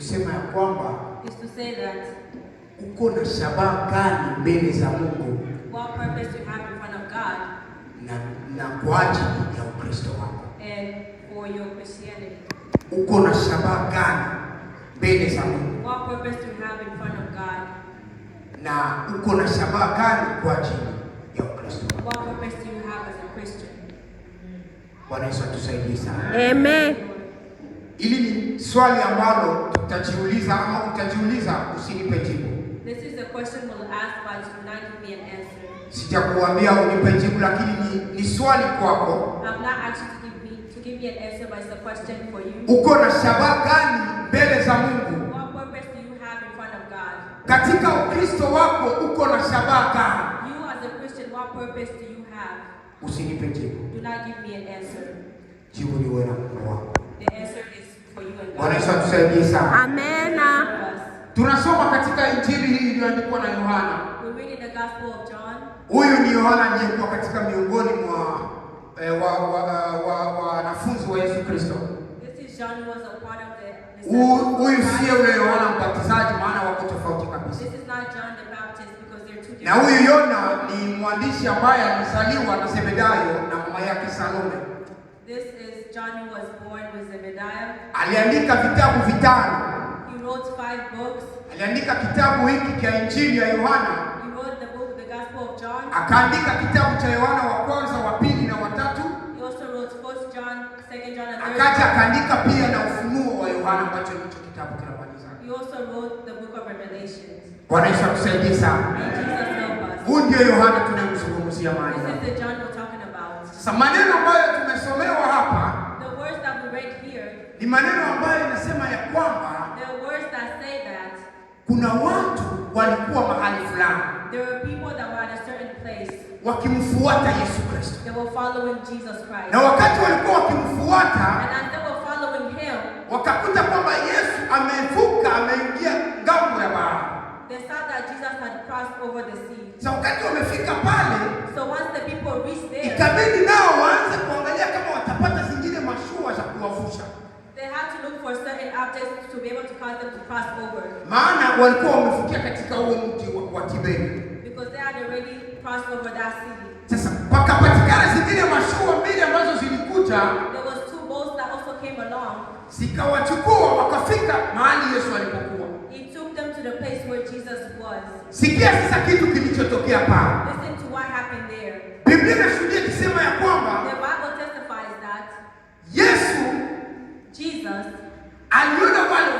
kusema ya kwamba is to say that uko na shabaha gani mbele za Mungu, what purpose you have in front of God, na kwa ajili ya Ukristo wako, and for your Christianity. Uko na shabaha gani mbele za Mungu, what purpose do you have in front of God, na uko na shabaha gani kwa ajili ya Ukristo wako. What purpose do you have as a Christian? Bwana Yesu atusaidie sana. Amen. Ili ni swali ambalo tutajiuliza ama utajiuliza, usinipe jibu. This is a question we'll ask, but you will not give me an answer. Sijakuambia unipe jibu, lakini ni swali kwako. I'm not asking to give me an answer, but it's a question for you. Uko na shabaha gani mbele za Mungu? What purpose do you have in front of God? Katika Ukristo wako uko na shabaha gani? You as a Christian, what purpose do you have? Usinipe jibu. Do not give me an answer. Jibu ni wewe na Mungu wako. The answer is for you and God. Bwana Yesu atusaidie sana. Amen. Tunasoma katika Injili hii iliyoandikwa na Yohana. We're reading the Gospel of John. Huyu ni Yohana aliyekuwa katika miongoni mwa wanafunzi wa Yesu Kristo. This is John, who was a part of the disciples. Huyu sio yule Yohana Mbatizaji, maana wako tofauti kabisa. This is not John the Baptist, because they're two different. Na huyu Yona ni mwandishi ambaye alizaliwa na Zebedayo na mama yake Salome. This is John, who was born with Zebediah. Aliandika vitabu vitano. He wrote 5 books. Aliandika kitabu hiki cha Injili ya Yohana. He wrote the book, the Gospel of John. Akaandika kitabu cha Yohana wa kwanza, wa pili na wa tatu. He also wrote 1 John, 2 John, and 3 Akaja akaandika pia na Ufunuo wa Yohana ambacho ndicho kitabu kinamaliza. He also wrote the book of Revelation. Bwana Yesu atusaidie sana. May Jesus help us. Huyu ndio Yohana tunayemzungumzia mahali This is hapa. the John we're talking about. Sasa maneno ambayo tumesomewa hapa The words that we read here, ni maneno ambayo inasema ya kwamba the words that say that kuna watu walikuwa mahali fulani there were people that were at a certain place. wakimfuata Yesu Kristo. They were following Jesus Christ. Na wakati walikuwa wakimfuata, And as they were following him, wakakuta kwamba Yesu amevuka, ameingia ngambo ya bahari. they saw that Jesus had crossed over the sea. Sasa wakati wamefika pale, So once the people reached there, ikabidi nao waanze kuangalia kama watapata zingine mashua za kuwavusha. they had to look for certain objects to be able to cause them to cross over. Maana walikuwa wamefikia katika huo mji wa Tiberi. Because they had already crossed over that city. Sasa pakapatikana zingine mashua mbili ambazo zilikuja, There was 2 boats that also came along. zikawachukua wakafika mahali Yesu alipokuwa. It took them to the place where Jesus was. Sikia sasa kitu kilichotokea pale. Listen to what happened there. Biblia inashuhudia ikisema ya kwamba The Bible testifies that Yesu Jesus aliona wale